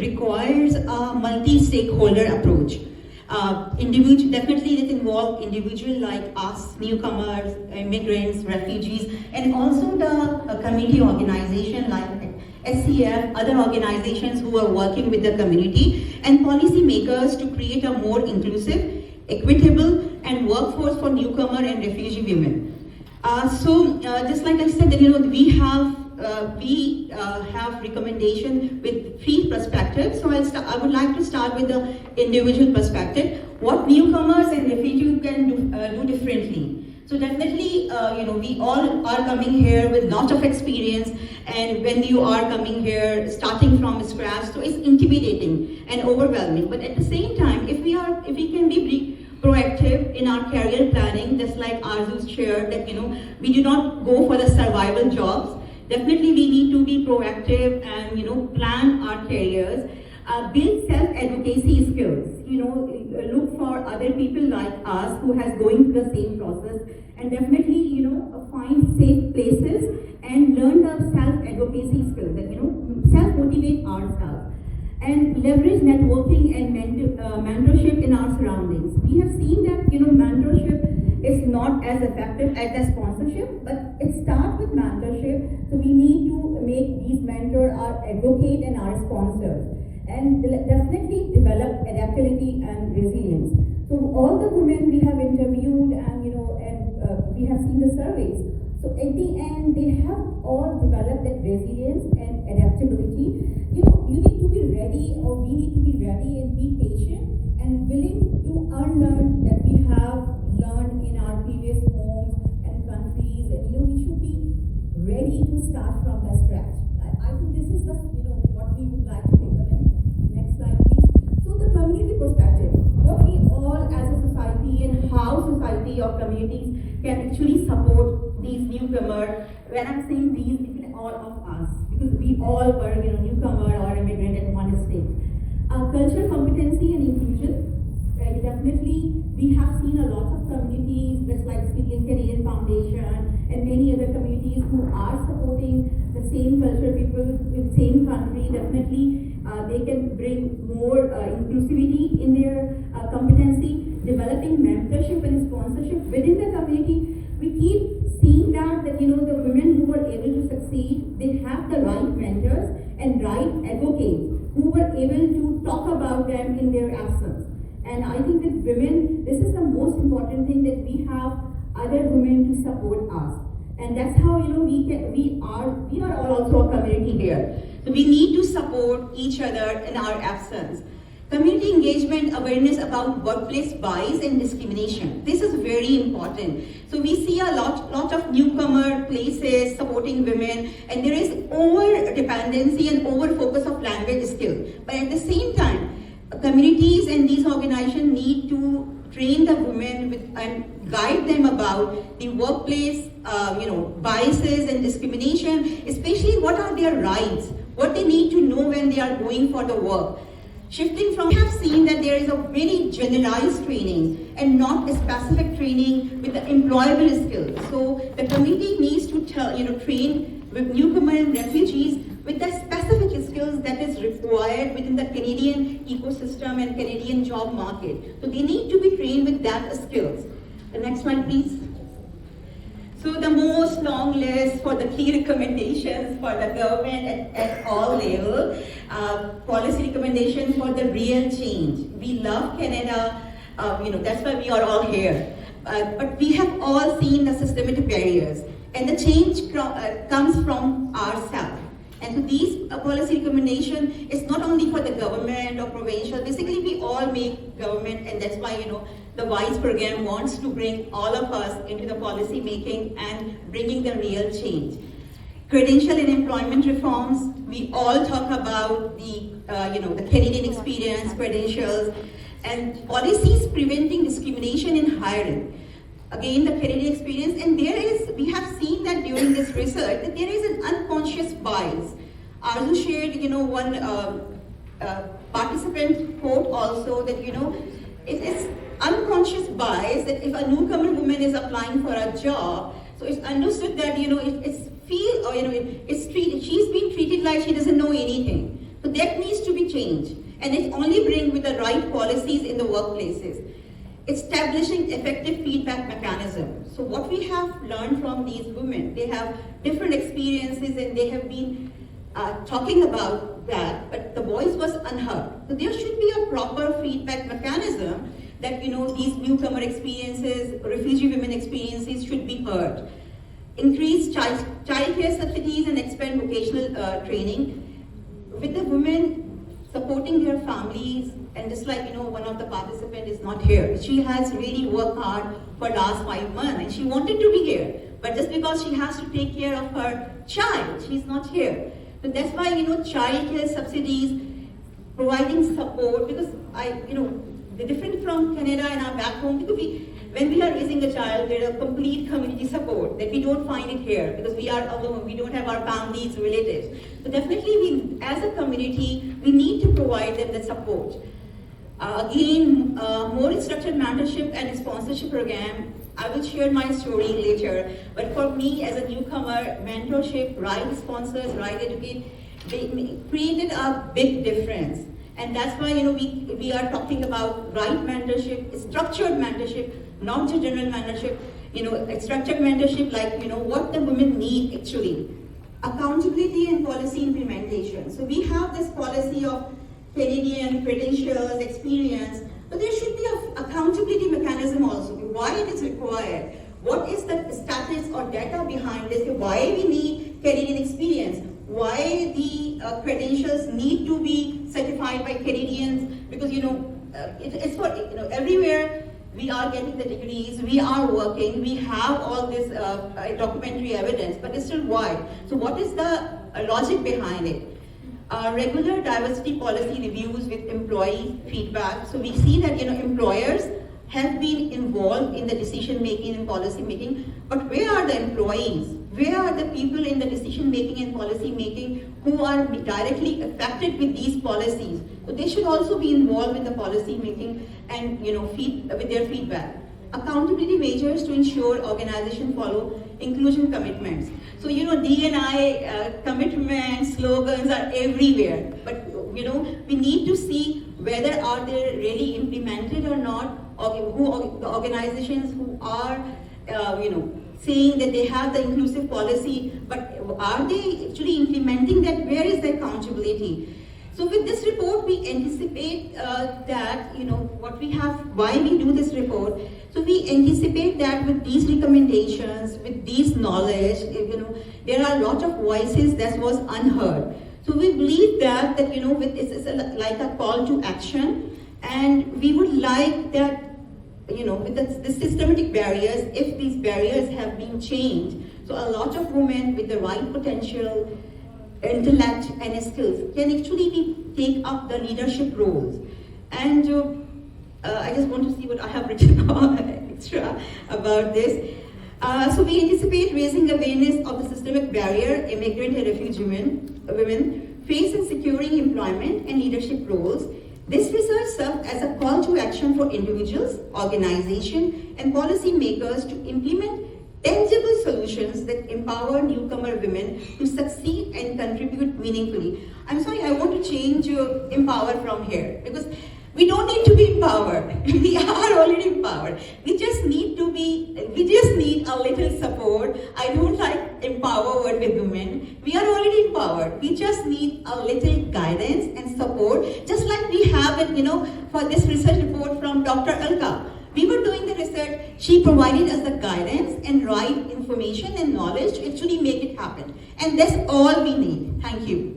requires a multi-stakeholder approach. Definitely it involves individuals like us, newcomers, immigrants, refugees, and also the community organization like SCF, other organizations who are working with the community, and policymakers to create a more inclusive, equitable, and workforce for newcomer and refugee women. Just like I said, that we have recommendation with three perspectives. So I would like to start with the individual perspective. What newcomers and refugees can do differently. So definitely, we all are coming here with lots of experience, and when you are coming here starting from scratch, so it's intimidating and overwhelming. But at the same time, if we can be proactive in our career planning, just like Arzu's shared, that we do not go for the survival jobs. Definitely, we need to be proactive and plan our careers. Build self-advocacy skills. Look for other people like us who has going through the same process, and definitely find safe places and learn the self-advocacy skills. That self-motivate ourselves and leverage networking and mentorship in our surroundings. We have seen that mentorship is not as effective as the sponsorship, but it starts with mentorship. So we need to make these mentors our advocate and our sponsors, and definitely develop adaptability and resilience. So all the women we have interviewed and we have seen the surveys. So at the end, they have all developed that resilience and adaptability. You need to be ready, or we need to be ready and be patient and willing to unlearn that we have learned in our previous homes and countries. And we should be ready to start from the scratch. I think this is the what we would like to recommend. Next slide, please. So the community perspective, what we all as a society and how society or communities can actually support these newcomers. When I'm saying these, it is all of us, because we all were newcomer or immigrant at one stage. Cultural competency and inclusion. Definitely, we have seen a lot of communities, just like Syrian Canadian Foundation and many other communities who are supporting the same cultural people with same country. Definitely, they can bring more inclusivity in their competency, developing mentorship and sponsorship within the community. We keep seeing that the women who were able to succeed, they have the right mentors and right advocates who were able to talk about them in their absence. And I think with women, this is the most important thing, that we have other women to support us. And that's how we are all also a community here. So we need to support each other in our absence. Community engagement, awareness about workplace bias and discrimination. This is very important. So we see a lot of newcomer places supporting women, and there is over dependency and over focus of language skills. But at the same time, communities and these organizations need to train the women and guide them about the workplace, biases and discrimination, especially what are their rights, what they need to know when they are going for the work. Shifting from, we have seen that there is a very generalized training and not a specific training with the employable skills. So the community needs to train with newcomers and refugees with the specific skills that is required within the Canadian ecosystem and Canadian job market. So they need to be trained with that skills. The next slide, please. So the most long list for the key recommendations for the government at all levels, policy recommendations for the real change. We love Canada, that's why we are all here. But we have all seen the systemic barriers, and the change comes from ourselves. And so these policy recommendation is not only for the government or provincial. Basically, we all make government, and that's why the WISE program wants to bring all of us into the policy making and bringing the real change. Credential and employment reforms. We all talk about the Canadian experience, credentials, and policies preventing discrimination in hiring. Again, the Canadian experience, and we have seen that during this research, that there is an unconscious bias. Arzu shared, one participant quote also that, it is unconscious bias that if a newcomer woman is applying for a job, so it's understood that, she's being treated like she doesn't know anything. So that needs to be change, and it only brings with the right policies in the workplaces. Establishing effective feedback mechanisms. So what we have learned from these women, they have different experiences and they have been talking about that, but the voice was unheard. So there should be a proper feedback mechanism that, you know, these newcomer experiences, refugee women experiences should be heard. Increase childcare subsidies and expand vocational training. With the women supporting their families, and just like, you know, one of the participants is not here. She has really worked hard for last 5 months and she wanted to be here. But just because she has to take care of her child, she's not here. So that's why, you know, childcare subsidies, providing support, because the different from Canada and our back home, because when we are raising a child, there is a complete community support that we don't find it here because we are alone, we don't have our families, relatives. So definitely we, as a community, we need to provide them the support. Again, more structured mentorship and sponsorship program. I will share my story later, but for me as a newcomer, mentorship, right sponsors, right educate, they created a big difference. And that's why, you know, we are talking about right mentorship, structured mentorship, not just general mentorship, you know, structured mentorship, like, you know, what the women need actually. Accountability and policy implementation. So we have this policy of Canadian credentials, experience, but there should be an accountability mechanism also. Why it is required? What is the status or data behind this? Why we need Canadian experience? Why the credentials need to be certified by Canadians? Because, you know, it's for, you know, everywhere we are getting the degrees, we are working, we have all this documentary evidence, but it's still why? So what is the logic behind it? Regular diversity policy reviews with employee feedback. So we see that, you know, employers have been involved in the decision making and policy making, but where are the employees? Where are the people in the decision making and policy making who are directly affected with these policies? So they should also be involved in the policy making and, you know, with their feedback. Accountability measures to ensure organizations follow inclusion commitments. So, you know, D&I commitments, slogans are everywhere, but, you know, we need to see whether are they really implemented or not, or the organizations who are, you know, saying that they have the inclusive policy, but are they actually implementing that? Where is the accountability? So with this report, we anticipate that, you know, what we have, why we do this report. So we anticipate that with these recommendations, with these knowledge, you know, there are a lot of voices that was unheard. So we believe that you know, with this is like a call to action, and we would like that, you know, with the systematic barriers, if these barriers have been changed, so a lot of women with the right potential, intellect and skills can actually take up the leadership roles. And I just want to see what I have written extra about this. So we anticipate raising awareness of the systemic barrier immigrant and refugee women face in securing employment and leadership roles. This research serves as a call to action for individuals, organizations, and policy makers to implement tangible solutions that empower newcomer women to succeed and contribute meaningfully. I'm sorry, I want to change empower from here, because we don't need to be empowered. We are already empowered. We just need a little support. I don't like empower word with women. We are already empowered. We just need a little guidance and support, just like we have it, you know, for this research report from Dr. Alka. We were doing the research, she provided us the guidance and right information and knowledge to actually make it happen. And that's all we need. Thank you.